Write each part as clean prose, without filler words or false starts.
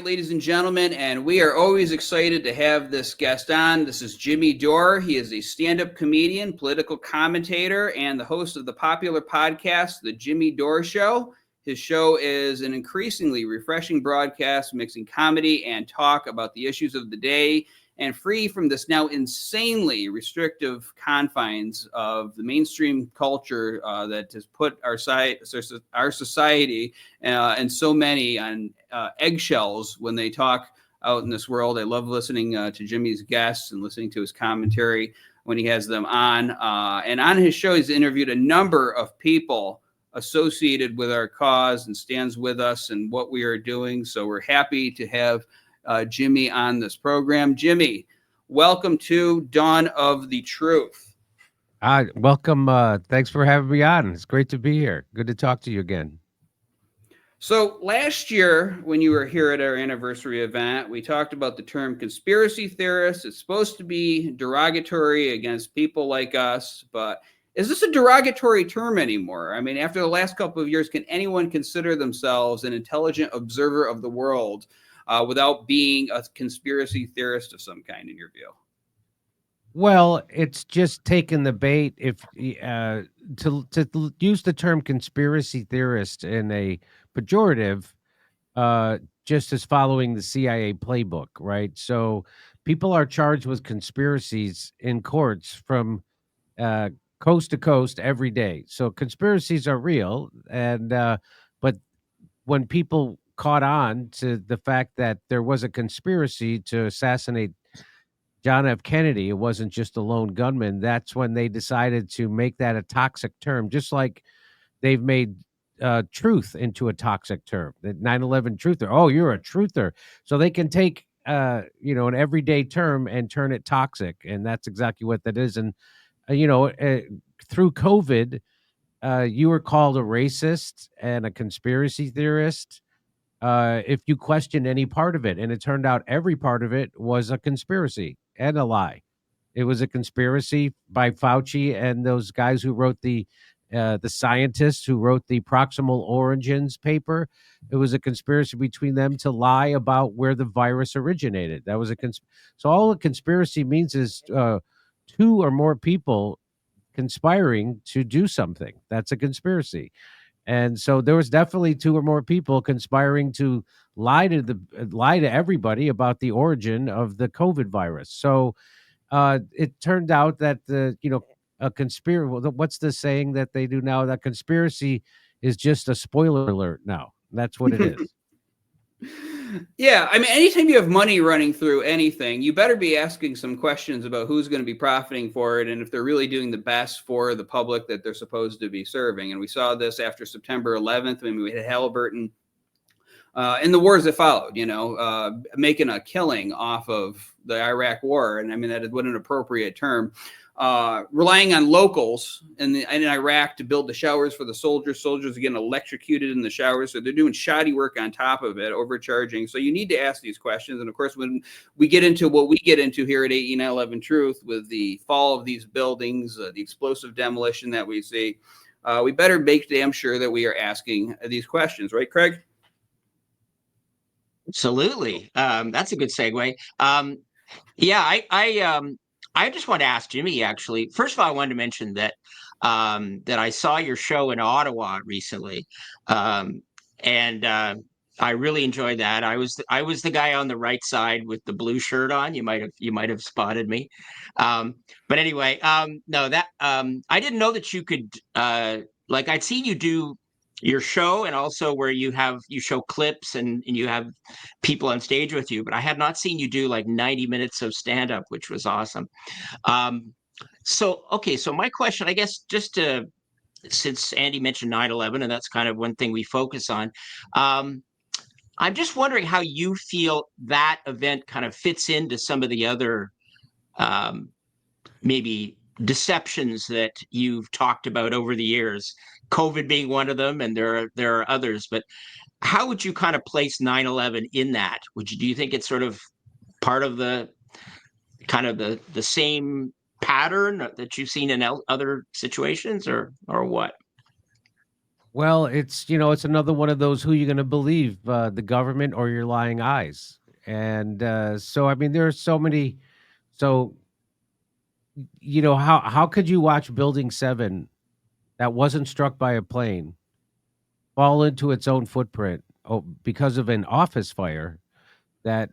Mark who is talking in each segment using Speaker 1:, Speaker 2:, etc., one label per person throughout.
Speaker 1: ladies and gentlemen, and we are always excited to have this guest on. This is Jimmy Dore. He is a stand-up comedian, political commentator, and the host of the popular podcast, The Jimmy Dore Show. His show is an increasingly refreshing broadcast mixing comedy and talk about the issues of the day and free from this now insanely restrictive confines of the mainstream culture that has put our society and so many on eggshells when they talk out in this world. I love listening to Jimmy's guests and listening to his commentary when he has them on. And on his show, he's interviewed a number of people associated with our cause and stands with us and what we are doing. So we're happy to have Jimmy on this program. Jimmy, welcome to Dawn of the Truth.
Speaker 2: Welcome. Thanks for having me on. It's great to be here. Good to talk to you again.
Speaker 1: So last year, when you were here at our anniversary event, we talked about the term conspiracy theorist. It's supposed to be derogatory against people like us, but is this a derogatory term anymore? I mean, after the last couple of years, can anyone consider themselves an intelligent observer of the world without being a conspiracy theorist of some kind, in your view?
Speaker 2: Well, it's just taking the bait. If to use the term conspiracy theorist in a pejorative, just as following the CIA playbook, right? So people are charged with conspiracies in courts from coast to coast every day. So conspiracies are real, and but when people caught on to the fact that there was a conspiracy to assassinate John F. Kennedy, it wasn't just a lone gunman, that's when they decided to make that a toxic term, just like they've made truth into a toxic term. The 9/11 truther. Oh, you're a truther. So they can take an everyday term and turn it toxic, and that's exactly what that is. And through COVID, you were called a racist and a conspiracy theorist if you questioned any part of it. And it turned out every part of it was a conspiracy and a lie. It was a conspiracy by Fauci and those guys who wrote the scientists who wrote the proximal origins paper. It was a conspiracy between them to lie about where the virus originated. That was so all a conspiracy means is two or more people conspiring to do something. That's a conspiracy. And so there was definitely two or more people conspiring to lie to everybody about the origin of the COVID virus. So it turned out that a conspiracy. What's the saying that they do now? That conspiracy is just a spoiler alert now. That's what it is.
Speaker 1: Yeah, I mean, anytime you have money running through anything, you better be asking some questions about who's going to be profiting for it and if they're really doing the best for the public that they're supposed to be serving. And we saw this after September 11th when we had Halliburton and the wars that followed, making a killing off of the Iraq war. And I mean, that is what an appropriate term. Relying on locals in Iraq to build the showers for the soldiers. Soldiers are getting electrocuted in the showers. So they're doing shoddy work on top of it, overcharging. So you need to ask these questions. And of course, when we get into what we get into here at 9/11 Truth with the fall of these buildings, the explosive demolition that we see, we better make damn sure that we are asking these questions. Right, Craig?
Speaker 3: Absolutely. That's a good segue. I just want to ask Jimmy, actually. First of all, I wanted to mention that I saw your show in Ottawa recently, and I really enjoyed that. I was the guy on the right side with the blue shirt on. You might have spotted me. But anyway, no, that I didn't know that you could I'd seen you do your show and also where you show clips and you have people on stage with you, but I had not seen you do like 90 minutes of stand-up, which was awesome. So my question, I guess, since Andy mentioned 9/11 and that's kind of one thing we focus on, I'm just wondering how you feel that event kind of fits into some of the other maybe deceptions that you've talked about over the years, COVID being one of them, and there are others. But how would you kind of place 9/11 in that? Do you think it's sort of part of the kind of the same pattern that you've seen in other situations, or what?
Speaker 2: Well, it's another one of those, who you going to believe, the government or your lying eyes. And so, I mean, there are so many. So, how could you watch Building 7 that wasn't struck by a plane fall into its own footprint, because of an office fire that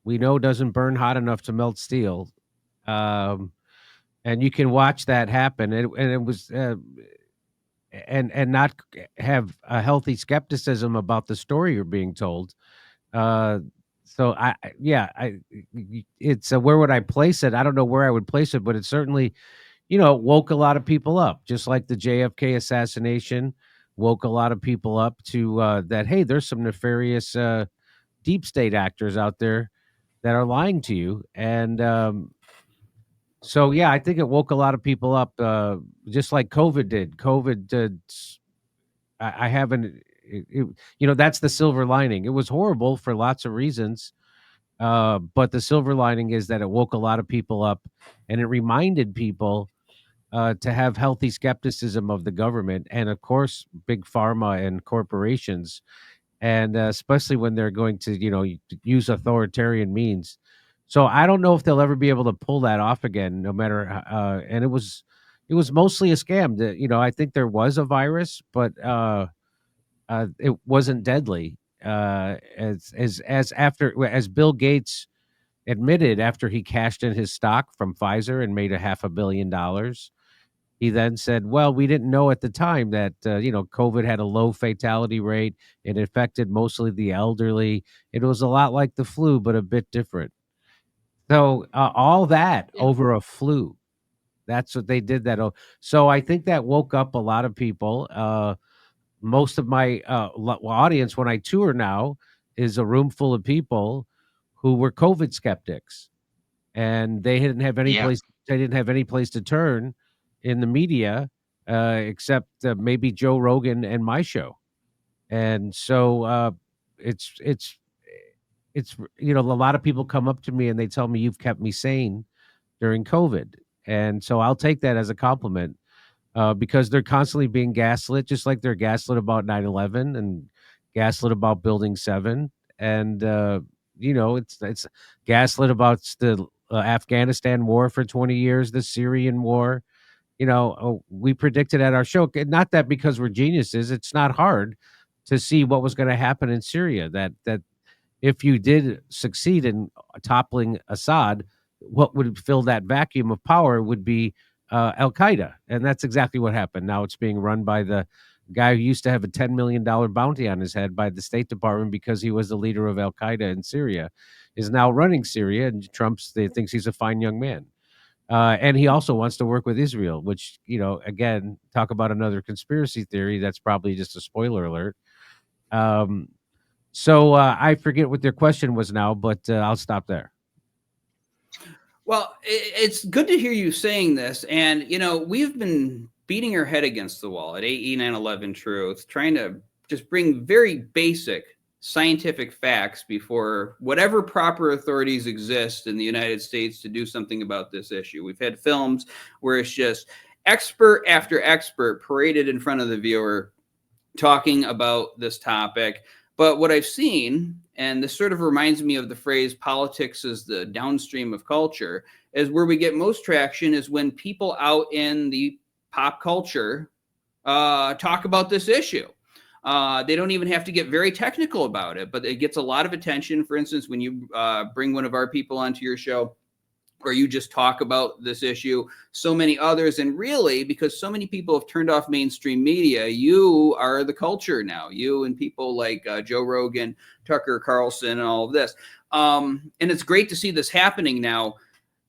Speaker 2: we know doesn't burn hot enough to melt steel? Um, and you can watch that happen, and it was, and not have a healthy skepticism about the story you're being told. Uh, so yeah, it's, where would I place it? I don't know where I would place it, but it certainly, woke a lot of people up, just like the JFK assassination woke a lot of people up to, that, hey, there's some nefarious, deep state actors out there that are lying to you. And so, yeah, I think it woke a lot of people up, just like COVID did. COVID did. I haven't. That's the silver lining. It was horrible for lots of reasons, but the silver lining is that it woke a lot of people up, and it reminded people, to have healthy skepticism of the government, and of course, big pharma and corporations, and especially when they're going to, use authoritarian means. So I don't know if they'll ever be able to pull that off again, no matter. And it was mostly a scam. I think there was a virus, but it wasn't deadly. As Bill Gates admitted after he cashed in his stock from Pfizer and made a $500 million. He then said, "Well, we didn't know at the time that COVID had a low fatality rate. It affected mostly the elderly. It was a lot like the flu, but a bit different." So all that
Speaker 3: Yeah.
Speaker 2: over a flu. That's what they did. So I think that woke up a lot of people. Most of my audience, when I tour now, is a room full of people who were COVID skeptics, and they didn't have any
Speaker 3: Yeah.
Speaker 2: place. They didn't have any place to turn in the media, except maybe Joe Rogan and my show. And so it's it's a lot of people come up to me and they tell me, "You've kept me sane during COVID," and so I'll take that as a compliment, because they're constantly being gaslit, just like they're gaslit about 9/11 and gaslit about Building 7. And, it's gaslit about the Afghanistan war for 20 years, the Syrian war. We predicted at our show, not that because we're geniuses, it's not hard to see what was going to happen in Syria, that if you did succeed in toppling Assad, what would fill that vacuum of power would be Al Qaeda, and that's exactly what happened. Now it's being run by the guy who used to have a $10 million bounty on his head by the State Department because he was the leader of Al Qaeda in Syria, is now running Syria, and thinks he's a fine young man. And he also wants to work with Israel, which, again, talk about another conspiracy theory. That's probably just a spoiler alert. Um, so I forget what their question was now, but I'll stop there.
Speaker 1: Well, it's good to hear you saying this. And, we've been beating our head against the wall at AE 9/11 Truth, trying to just bring very basic scientific facts before whatever proper authorities exist in the United States to do something about this issue. We've had films where it's just expert after expert paraded in front of the viewer talking about this topic. But what I've seen, and this sort of reminds me of the phrase politics is the downstream of culture, is where we get most traction is when people out in the pop culture talk about this issue. They don't even have to get very technical about it, but it gets a lot of attention. For instance, when you bring one of our people onto your show, or you just talk about this issue, so many others. And really, because so many people have turned off mainstream media, you are the culture now. You and people like Joe Rogan, Tucker Carlson, and all of this. And it's great to see this happening now.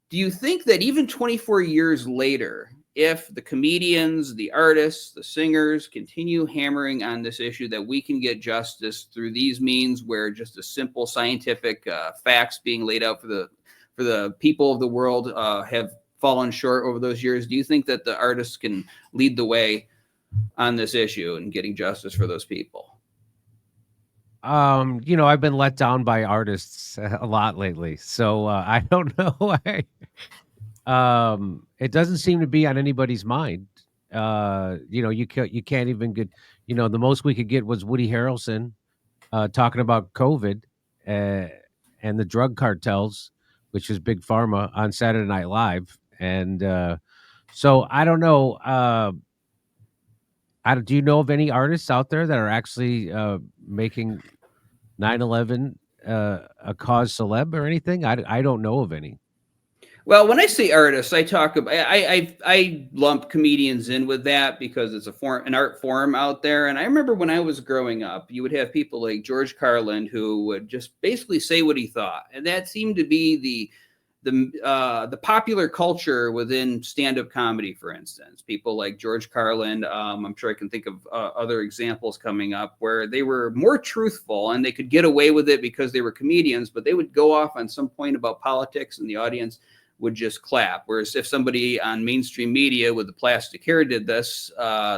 Speaker 1: Do you think that even 24 years later, if the comedians, the artists, the singers continue hammering on this issue, that we can get justice through these means, where just a simple scientific facts being laid out for the people of the world have fallen short over those years? Do you think that the artists can lead the way on this issue and getting justice for those people?
Speaker 2: I've been let down by artists a lot lately, so I don't know. It doesn't seem to be on anybody's mind. You can't even get, the most we could get was Woody Harrelson talking about COVID uh, and the drug cartels, which is big pharma, on Saturday Night Live. And so I don't know. Do you know of any artists out there that are actually making 9/11 a cause celeb or anything? I don't know of any.
Speaker 1: Well, when I say artists, I talk about I lump comedians in with that because it's an art form out there. And I remember when I was growing up, you would have people like George Carlin who would just basically say what he thought, and that seemed to be the popular culture within stand-up comedy. For instance, people like George Carlin. I'm sure I can think of other examples coming up where they were more truthful and they could get away with it because they were comedians, but they would go off on some point about politics, and the audience would just clap. Whereas if somebody on mainstream media with the plastic hair did this,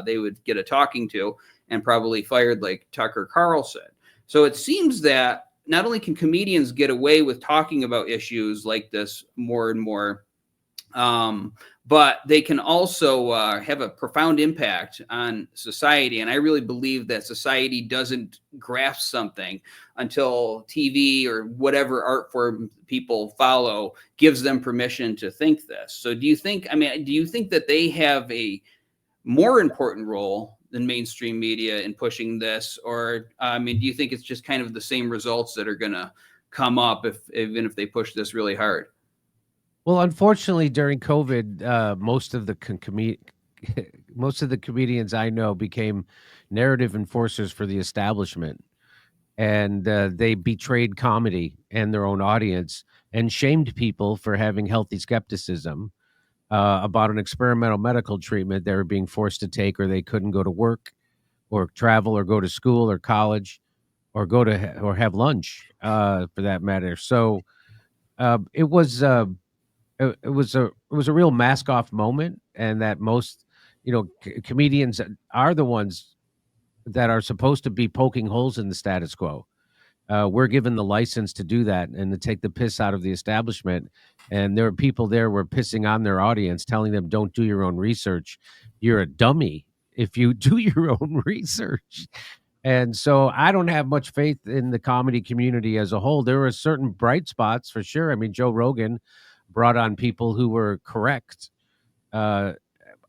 Speaker 1: they would get a talking to and probably fired like Tucker Carlson. So it seems that not only can comedians get away with talking about issues like this more and more, but they can also have a profound impact on society. And I really believe that society doesn't grasp something until TV or whatever art form people follow gives them permission to think this. So do you think that they have a more important role than mainstream media in pushing this? Or, do you think it's just kind of the same results that are going to come up even if they push this really hard?
Speaker 2: Well, unfortunately, during COVID, most of the most of the comedians I know became narrative enforcers for the establishment, and they betrayed comedy and their own audience and shamed people for having healthy skepticism about an experimental medical treatment they were being forced to take, or they couldn't go to work or travel or go to school or college or or have lunch for that matter. So it was. It was a real mask off moment, and that most comedians are the ones that are supposed to be poking holes in the status quo. We're given the license to do that and to take the piss out of the establishment, and there are people there who are pissing on their audience, telling them, don't do your own research, you're a dummy if you do your own research. And so I don't have much faith in the comedy community as a whole. There are certain bright spots for sure. I mean, Joe Rogan brought on people who were correct uh,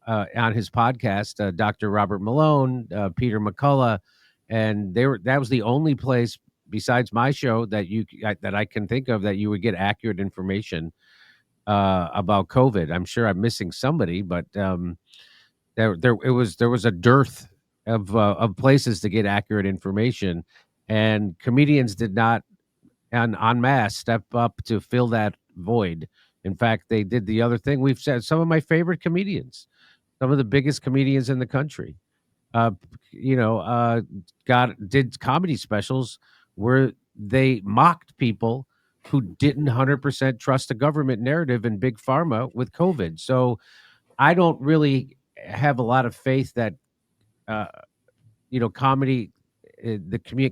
Speaker 2: on his podcast, Dr. Robert Malone, Peter McCullough, and that was the only place besides my show that I can think of that you would get accurate information about COVID. I'm sure I'm missing somebody, but there was a dearth of places to get accurate information, and comedians did not en masse step up to fill that void. In fact, they did the other thing. We've said some of my favorite comedians, some of the biggest comedians in the country, uh, did comedy specials where they mocked people who didn't 100% trust the government narrative and big pharma with COVID. So I don't really have a lot of faith that uh, comedy,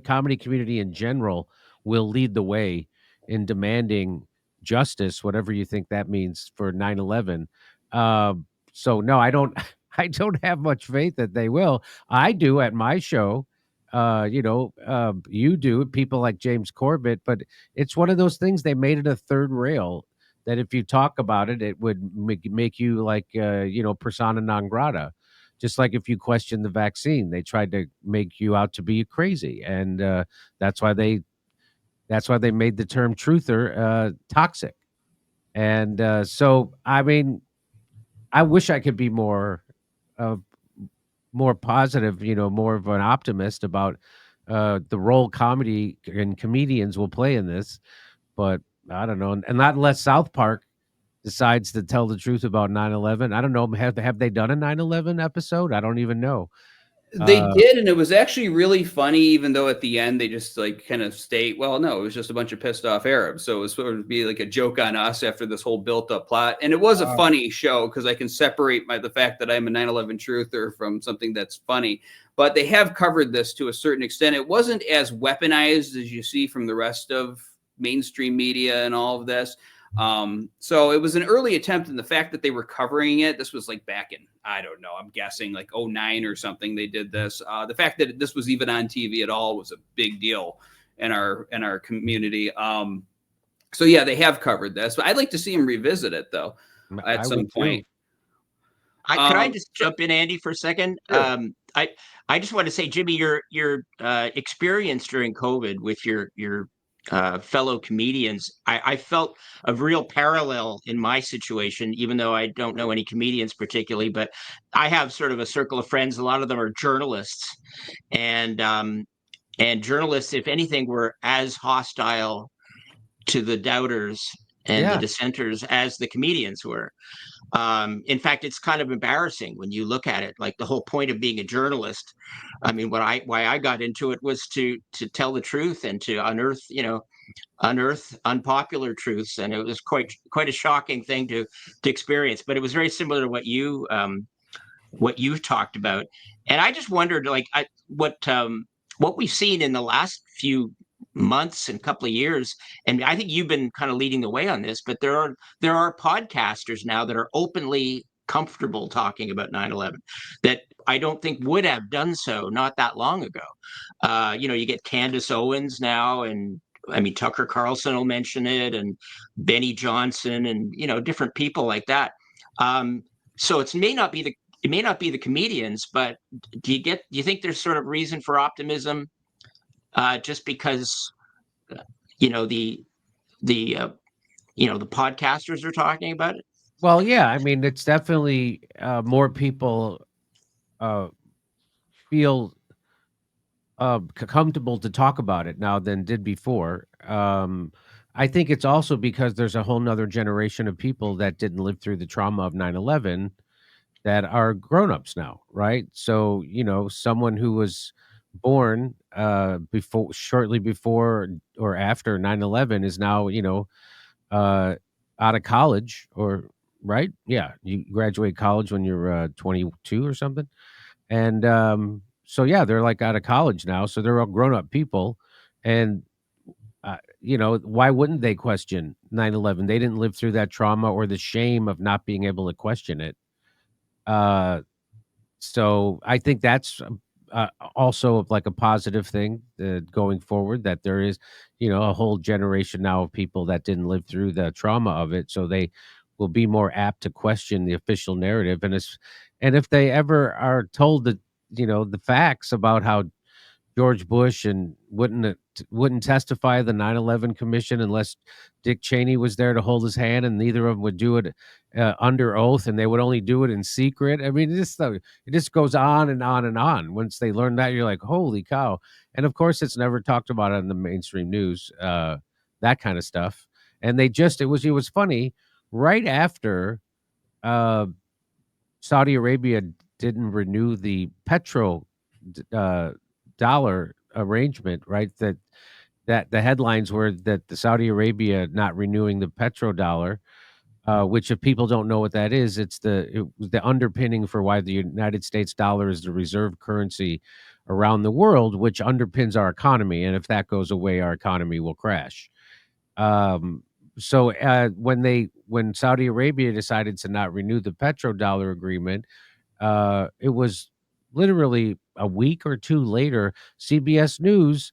Speaker 2: comedy community in general will lead the way in demanding justice, whatever you think that means for 9/11. So no, I don't. I don't have much faith that they will. I do at my show. You do. People like James Corbett, but it's one of those things. They made it a third rail that if you talk about it, it would make you like persona non grata. Just like if you question the vaccine, they tried to make you out to be crazy, and that's why they made the term truther toxic. And so, I mean, I wish I could be uh, more positive, more of an optimist about the role comedy and comedians will play in this, but I don't know, and not unless South Park decides to tell the truth about 9/11. I don't know. Have they done a 9/11 episode? I don't even know.
Speaker 1: They did, and it was actually really funny, even though at the end they just like kind of state, well, no, it was just a bunch of pissed off Arabs. So it was sort of be like a joke on us after this whole built up plot. And it was a funny show because I can separate the fact that I'm a 9/11 truther from something that's funny. But they have covered this to a certain extent. It wasn't as weaponized as you see from the rest of mainstream media and all of this. So it was an early attempt, and the fact that they were covering it, this was like back in, I don't know, I'm guessing like 09 or something they did this. The fact that this was even on TV at all was a big deal in our community. So yeah, they have covered this, but I'd like to see them revisit it though at
Speaker 2: I
Speaker 1: some
Speaker 2: would
Speaker 1: point.
Speaker 2: too.
Speaker 3: Could I just jump in, Andy, for a second?
Speaker 1: Sure.
Speaker 3: I just want to say, Jimmy, your experience during COVID with your fellow comedians, I felt a real parallel in my situation, even though I don't know any comedians particularly, but I have sort of a circle of friends. A lot of them are journalists, and journalists, if anything, were as hostile to the doubters and the
Speaker 2: Yeah.
Speaker 3: dissenters as the comedians were. In fact, it's kind of embarrassing when you look at it. Like the whole point of being a journalist, I mean, why I got into it was to tell the truth and to unearth unpopular truths, and it was quite a shocking thing to experience. But it was very similar to what you talked about, and I just wondered, like, what we've seen in the last few months and couple of years, and I think you've been kind of leading the way on this, but there are podcasters now that are openly comfortable talking about 9/11 that I don't think would have done so not that long ago. You get Candace Owens now, and I mean Tucker Carlson will mention it, and Benny Johnson, and different people like that. So it may not be the comedians, but do you think there's sort of reason for optimism, just because the the podcasters are talking about it?
Speaker 2: Well, yeah, I mean, it's definitely more people feel comfortable to talk about it now than did before. I think it's also because there's a whole nother generation of people that didn't live through the trauma of 9/11 that are grown-ups now, right? So, someone who was born shortly before or after 9/11 is now, uh, out of college, or right? Yeah, you graduate college when you're 22 or something. And so yeah, they're like out of college now, so they're all grown-up people. And why wouldn't they question 9/11? They didn't live through that trauma or the shame of not being able to question it. Uh So I think that's also like a positive thing going forward, that there is, a whole generation now of people that didn't live through the trauma of it, so they will be more apt to question the official narrative. And if they ever are told the facts about how George Bush and wouldn't testify the 9/11 commission unless Dick Cheney was there to hold his hand, and neither of them would do it under oath, and they would only do it in secret. I mean, it just goes on and on and on. Once they learn that, you're like, holy cow! And of course, it's never talked about in the mainstream news, that kind of stuff. And it was funny right after uh, Saudi Arabia didn't renew the uh, dollar arrangement, right? That the headlines were that the Saudi Arabia not renewing the petrodollar, which if people don't know what that is, it was the underpinning for why the United States dollar is the reserve currency around the world, which underpins our economy. And if that goes away, our economy will crash. When Saudi Arabia decided to not renew the petrodollar agreement, it was literally a week or two later, CBS News,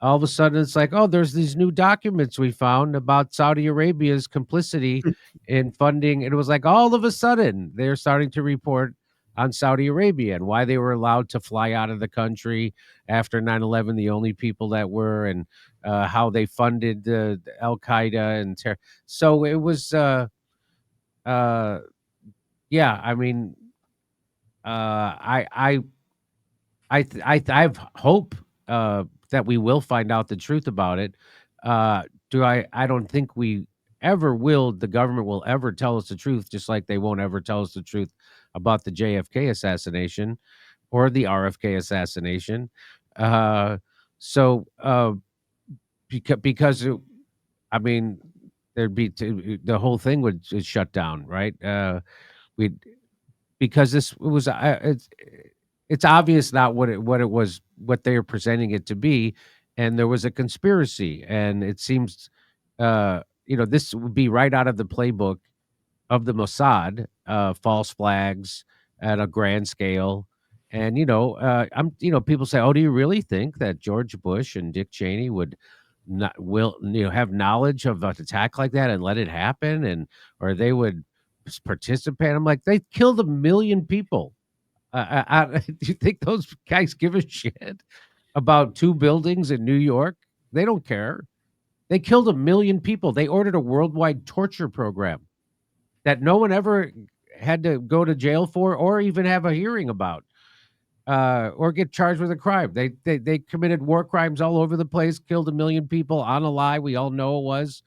Speaker 2: all of a sudden it's like, oh, there's these new documents we found about Saudi Arabia's complicity in funding. And it was like all of a sudden they're starting to report on Saudi Arabia and why they were allowed to fly out of the country after 9/11, the only people that were, and how they funded Al Qaeda and terror. So it was, uh, yeah, I mean, I have hope that we will find out the truth about it. Do I don't think we ever will. The government will ever tell us the truth, just like they won't ever tell us the truth about the JFK assassination or the RFK assassination. Uh, so because I mean, the whole thing would just shut down, right? We Because this was it's obvious not what they are presenting it to be, and there was a conspiracy, and it seems this would be right out of the playbook of the Mossad, false flags at a grand scale. And, people say, oh, do you really think that George Bush and Dick Cheney would have knowledge of an attack like that and let it happen? Or they would participate? I'm like, they killed 1 million people. Do you think those guys give a shit about 2 buildings in New York? They don't care. They killed 1 million people. They ordered a worldwide torture program that no one ever had to go to jail for or even have a hearing about, or get charged with a crime. They committed war crimes all over the place, killed 1 million people on a lie. We all know it was.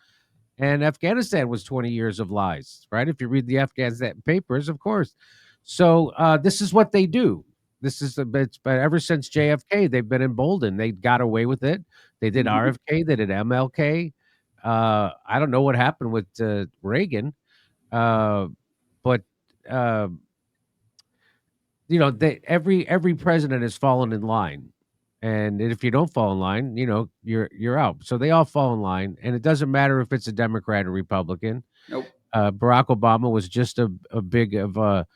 Speaker 2: And Afghanistan was 20 years of lies, right? If you read the Afghanistan papers, of course. So this is what they do. But ever since JFK, they've been emboldened. They got away with it. They did RFK. They did MLK. I don't know what happened with Reagan. But every president has fallen in line, and if you don't fall in line, you're out. So they all fall in line, and it doesn't matter if it's a Democrat or Republican.
Speaker 1: Nope.
Speaker 2: Barack Obama was just a big of a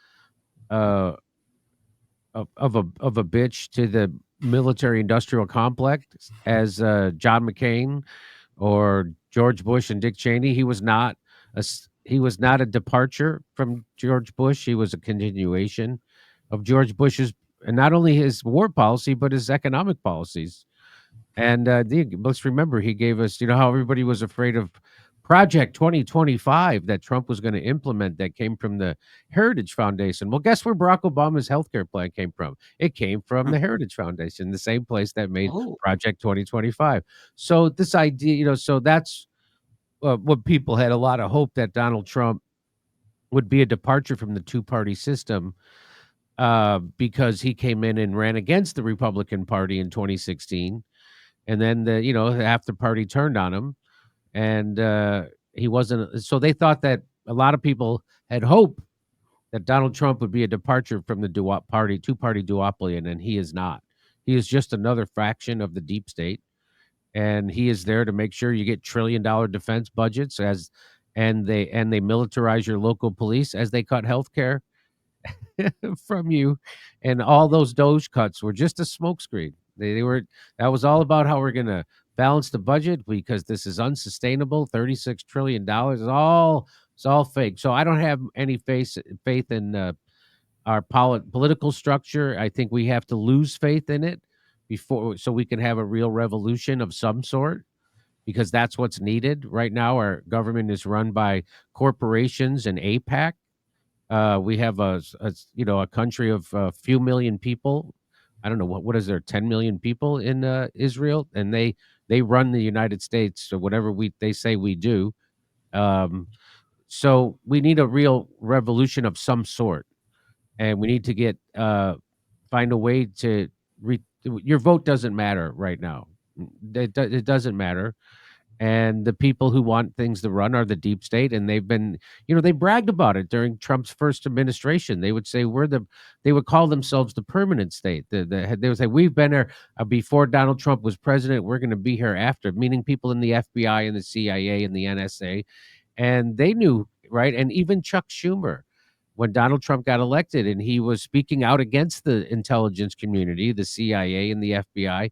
Speaker 2: bitch to the military-industrial complex as John McCain or George Bush and Dick Cheney. He was not a departure from George Bush. He was a continuation of George Bush's, and not only his war policy, but his economic policies. And let's remember, he gave us, how everybody was afraid of Project 2025 that Trump was going to implement, that came from the Heritage Foundation. Well, guess where Barack Obama's healthcare plan came from? It came from the Heritage Foundation, the same place that made Project 2025. So this idea, so that's what people had a lot of hope, that Donald Trump would be a departure from the two-party system, because he came in and ran against the Republican Party in 2016. And then half the party turned on him, and he wasn't. So they thought that a lot of people had hope that Donald Trump would be a departure from the two-party duopoly, and he is not. He is just another fraction of the deep state, and he is there to make sure you get trillion-dollar defense budgets and they militarize your local police as they cut health care from you. And all those Doge cuts were just a smokescreen. That was all about how we're going to balance the budget, because this is unsustainable. $36 trillion is all fake. So I don't have any faith in our political structure. I think we have to lose faith in it so we can have a real revolution of some sort, because that's what's needed right now. Our government is run by corporations and AIPAC. We have a country of a few million people. I don't know what is there, 10 million people in Israel, and they run the United States. So whatever they say we do. So we need a real revolution of some sort, and we need to find a way to your vote doesn't matter right now. It doesn't matter. And the people who want things to run are the deep state, and they've been, they bragged about it during Trump's first administration. They would say they would call themselves the permanent state. They would say, we've been here before Donald Trump was president. We're going to be here after, meaning people in the FBI and the CIA and the NSA. And they knew, right? And even Chuck Schumer, when Donald Trump got elected and he was speaking out against the intelligence community, the CIA and the FBI,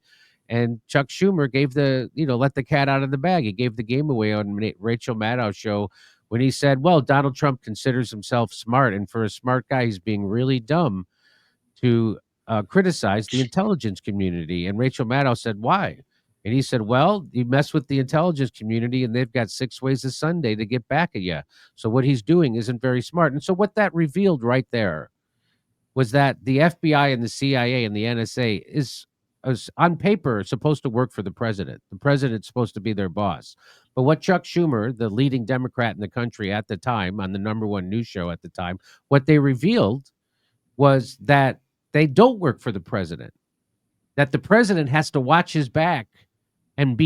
Speaker 2: and Chuck Schumer gave let the cat out of the bag. He gave the game away on Rachel Maddow's show when he said, well, Donald Trump considers himself smart, and for a smart guy, he's being really dumb to criticize the intelligence community. And Rachel Maddow said, why? And he said, well, you mess with the intelligence community and they've got 6 ways a Sunday to get back at you. So what he's doing isn't very smart. And so what that revealed right there was that the FBI and the CIA and the NSA is on paper supposed to work for the president. The president's supposed to be their boss. But what Chuck Schumer, the leading Democrat in the country at the time, on the #1 news show at the time, what they revealed was that they don't work for the president, that the president has to watch his back and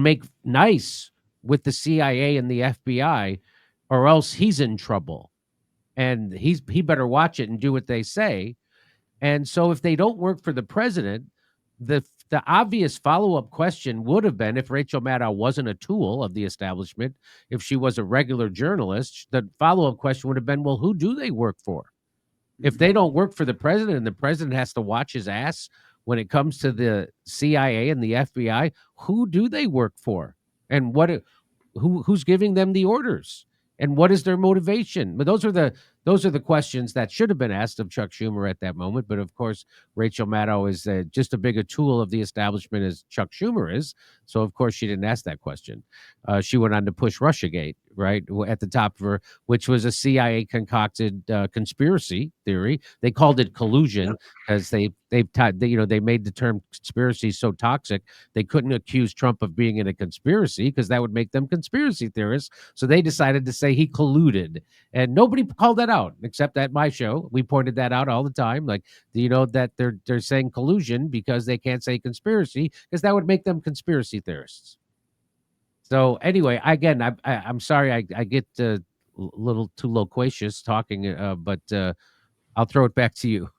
Speaker 2: make nice with the CIA and the FBI, or else he's in trouble. And he better watch it and do what they say. And so if they don't work for the president, the the obvious follow-up question would have been, if Rachel Maddow wasn't a tool of the establishment, if she was a regular journalist, the follow-up question would have been, well, who do they work for? If they don't work for the president and the president has to watch his ass when it comes to the CIA and the FBI, who do they work for? And who's giving them the orders? And what is their motivation? But those are the questions that should have been asked of Chuck Schumer at that moment. But of course, Rachel Maddow is just as big a tool of the establishment as Chuck Schumer is. So of course she didn't ask that question. She went on to push Russiagate, right, at the top of her, which was a CIA concocted conspiracy theory. They called it collusion because they made the term conspiracy so toxic they couldn't accuse Trump of being in a conspiracy because that would make them conspiracy theorists. So they decided to say he colluded, and nobody called that out except at my show. We pointed that out all the time. Like, that they're saying collusion because they can't say conspiracy because that would make them conspiracy theorists. So anyway, again, I'm sorry I get a little too loquacious talking, but I'll throw it back to you.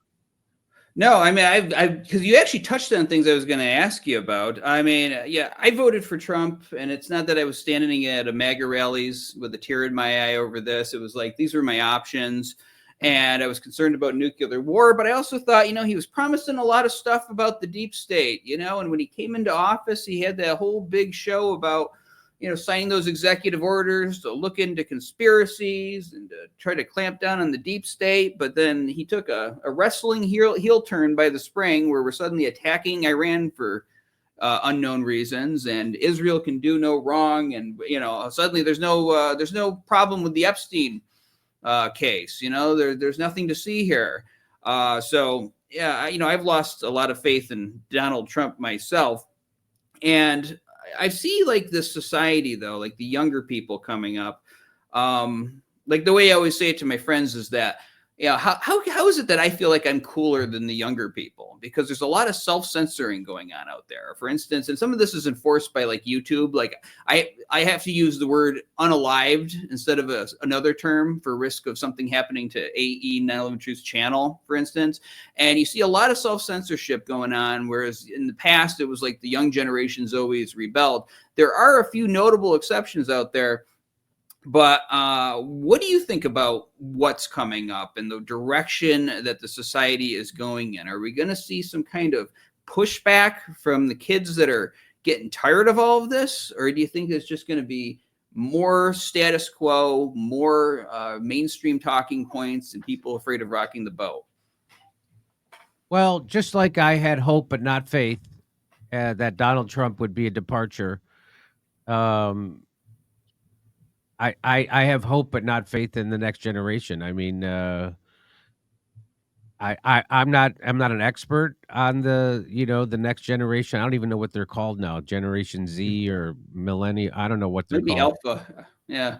Speaker 1: No, I mean, because you actually touched on things I was going to ask you about. I mean, yeah, I voted for Trump, and it's not that I was standing at a MAGA rallies with a tear in my eye over this. It was like, these were my options, and I was concerned about nuclear war, but I also thought, he was promising a lot of stuff about the deep state, and when he came into office, he had that whole big show about, signing those executive orders to look into conspiracies and to try to clamp down on the deep state. But then he took a wrestling heel turn by the spring where we're suddenly attacking Iran for unknown reasons, and Israel can do no wrong. And, suddenly there's no problem with the Epstein case. There's nothing to see here. So, yeah, I've lost a lot of faith in Donald Trump myself. And I see like this society though, like the younger people coming up. Like the way I always say it to my friends is that, how is it that I feel like I'm cooler than the younger people? Because there's a lot of self-censoring going on out there, for instance, and some of this is enforced by like YouTube. Like I have to use the word unalived instead of another term for risk of something happening to AE 9/11 Truth's channel, for instance. And you see a lot of self-censorship going on, whereas in the past it was like the young generations always rebelled. There are a few notable exceptions out there. But what do you think about what's coming up and the direction that the society is going in? Are we going to see some kind of pushback from the kids that are getting tired of all of this? Or do you think it's just going to be more status quo, more mainstream talking points, and people afraid of rocking the boat?
Speaker 2: Well, just like I had hope but not faith that Donald Trump would be a departure, I have hope but not faith in the next generation. I mean, I'm not an expert on the next generation. I don't even know what they're called now, Generation Z or Millennial. I don't know what they're
Speaker 1: Maybe
Speaker 2: called.
Speaker 1: alpha. Yeah.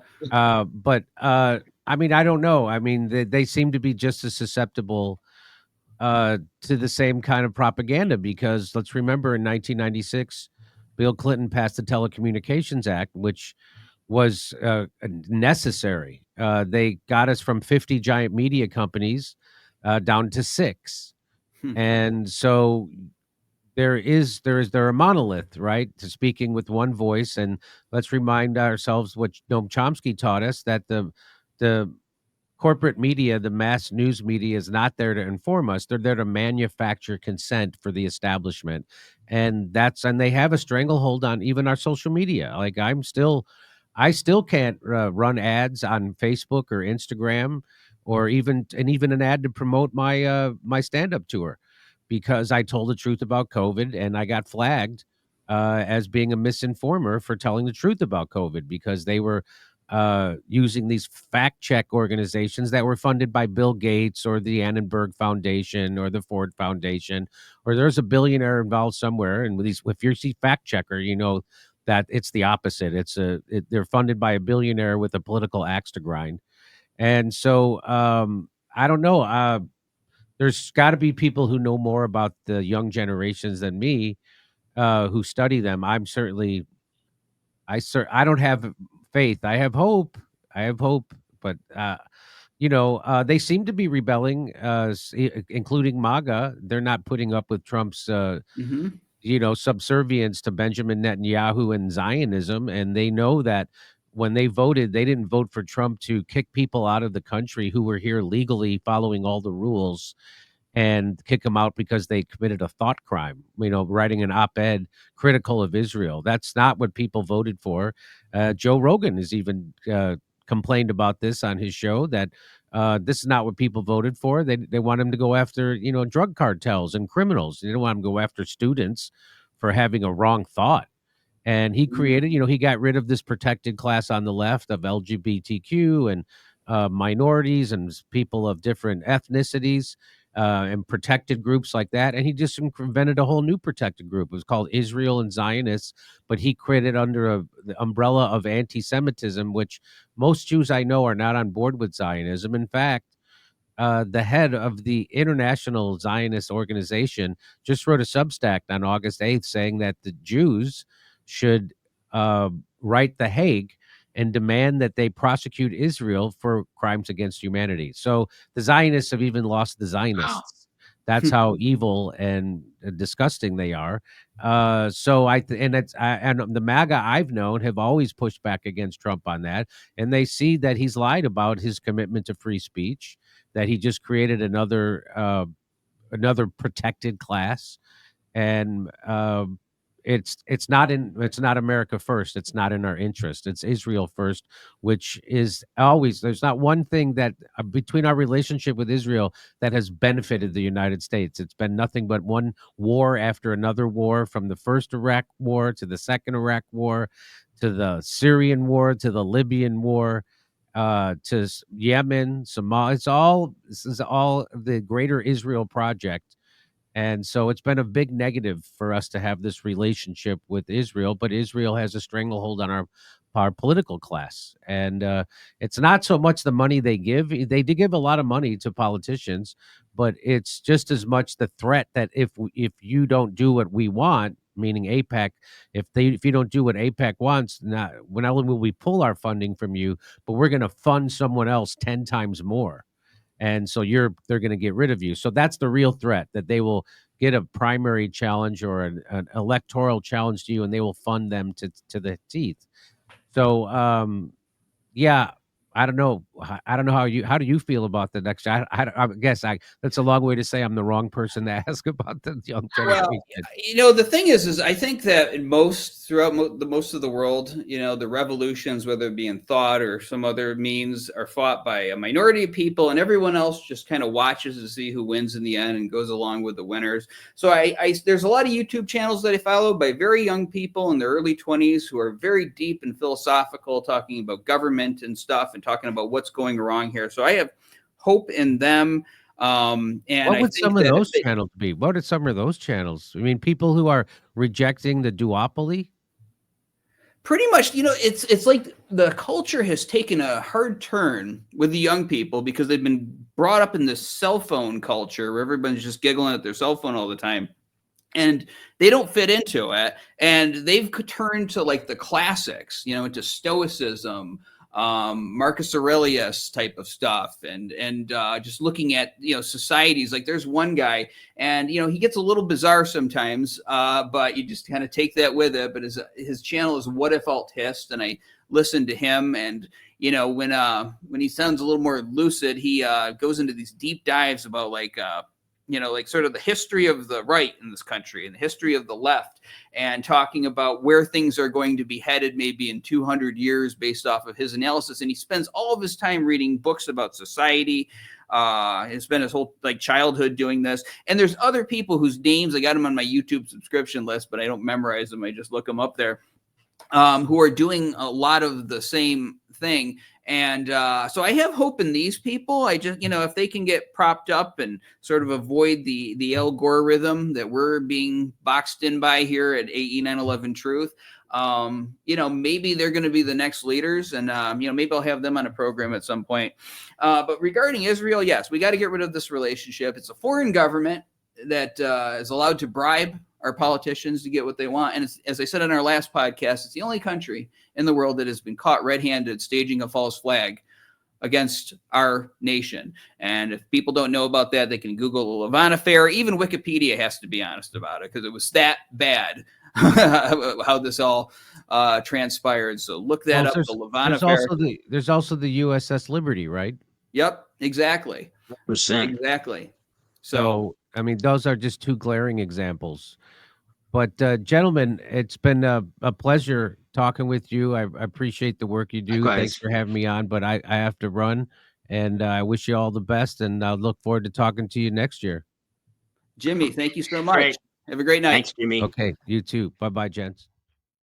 Speaker 2: But I mean, I don't know. I mean, they seem to be just as susceptible to the same kind of propaganda, because let's remember in 1996, Bill Clinton passed the Telecommunications Act, which was necessary. They got us from 50 giant media companies down to 6. And so they're a monolith, right? To speaking with one voice. And let's remind ourselves what Noam Chomsky taught us, that the corporate media, the mass news media, is not there to inform us. They're there to manufacture consent for the establishment. And they have a stranglehold on even our social media. Like I still can't run ads on Facebook or Instagram, or even an ad to promote my stand-up tour, because I told the truth about COVID and I got flagged as being a misinformer for telling the truth about COVID, because they were using these fact check organizations that were funded by Bill Gates or the Annenberg Foundation or the Ford Foundation, or there's a billionaire involved somewhere. And with if you see fact checker, that it's the opposite. They're funded by a billionaire with a political axe to grind. And so I don't know. There's got to be people who know more about the young generations than me, who study them. I don't have faith. I have hope. But they seem to be rebelling, including MAGA. They're not putting up with Trump's subservience to Benjamin Netanyahu and Zionism. And they know that when they voted, they didn't vote for Trump to kick people out of the country who were here legally following all the rules and kick them out because they committed a thought crime, writing an op-ed critical of Israel. That's not what people voted for. Joe Rogan has even complained about this on his show, that this is not what people voted for. They want him to go after, drug cartels and criminals. They don't want him to go after students for having a wrong thought. And he created, he got rid of this protected class on the left of LGBTQ and minorities and people of different ethnicities and protected groups like that. And he just invented a whole new protected group. It was called Israel and Zionists, but he created under the umbrella of anti-Semitism, which most Jews I know are not on board with Zionism. In fact, the head of the International Zionist Organization just wrote a Substack on August 8th saying that the Jews should write The Hague and demand that they prosecute Israel for crimes against humanity. So the Zionists have even lost the Zionists. That's how evil and disgusting they are. And the MAGA I've known have always pushed back against Trump on that, and they see that he's lied about his commitment to free speech, that he just created another protected class, and it's not America first. It's not in our interest. It's Israel first, which is always, there's not one thing that between our relationship with Israel that has benefited the United States. It's been nothing but one war after another war, from the first Iraq war to the second Iraq war to the Syrian war to the Libyan war to Yemen, Somalia. This is all the greater Israel project. And so it's been a big negative for us to have this relationship with Israel, but Israel has a stranglehold on our political class. And it's not so much the money they give. They do give a lot of money to politicians, but it's just as much the threat that if you don't do what we want, meaning AIPAC, if you don't do what AIPAC wants, not only will we pull our funding from you, but we're going to fund someone else 10 times more. And so they're going to get rid of you. So that's the real threat, that they will get a primary challenge or an electoral challenge to you, and they will fund them to the teeth. So, yeah, I don't know. I don't know how do you feel about the next? I guess that's a long way to say I'm the wrong person to ask about the young generation.
Speaker 1: Well, the thing is I think that in most of the world, the revolutions, whether it be in thought or some other means, are fought by a minority of people, and everyone else just kind of watches to see who wins in the end and goes along with the winners. So there's a lot of YouTube channels that I follow by very young people in their early 20s who are very deep and philosophical, talking about government and stuff and talking about what's going wrong here. So I have hope in them. And
Speaker 2: what would some of those channels be? What are some of those channels? I mean, people who are rejecting the duopoly?
Speaker 1: Pretty much, it's like the culture has taken a hard turn with the young people because they've been brought up in this cell phone culture where everybody's just giggling at their cell phone all the time. And they don't fit into it. And they've turned to like the classics, into Stoicism, Marcus Aurelius type of stuff, and just looking at societies. Like there's one guy, and he gets a little bizarre sometimes, but you just kind of take that with it. But his channel is What If Alt Hist, and I listen to him, and when he sounds a little more lucid, he goes into these deep dives about like sort of the history of the right in this country and the history of the left, and talking about where things are going to be headed maybe in 200 years based off of his analysis. And he spends all of his time reading books about society. He spent his whole childhood doing this. And there's other people whose names, I got them on my YouTube subscription list, but I don't memorize them. I just look them up there, who are doing a lot of the same thing. And so I have hope in these people. I just, if they can get propped up and sort of avoid the algorithm that we're being boxed in by here at AE 911 Truth, maybe they're going to be the next leaders, and maybe I'll have them on a program at some point. But regarding Israel, yes, we got to get rid of this relationship. It's a foreign government that is allowed to bribe our politicians to get what they want. And it's, as I said in our last podcast, it's the only country in the world that has been caught red-handed staging a false flag against our nation. And if people don't know about that, they can Google the Lavon affair. Even Wikipedia has to be honest about it because it was that bad how this all transpired. So look that up, the Lavon affair.
Speaker 2: There's also the USS Liberty, right?
Speaker 1: Yep, exactly.
Speaker 3: 100%.
Speaker 1: Exactly.
Speaker 2: So, I mean, those are just two glaring examples. But gentlemen, it's been a pleasure talking with you. I appreciate the work you do.
Speaker 3: Likewise.
Speaker 2: Thanks for having me on, but I have to run, and I wish you all the best, and I look forward to talking to you next year.
Speaker 1: Jimmy, thank you so much.
Speaker 3: Great.
Speaker 1: Have a great night.
Speaker 3: Thanks, Jimmy.
Speaker 2: Okay, you too. Bye-bye, gents.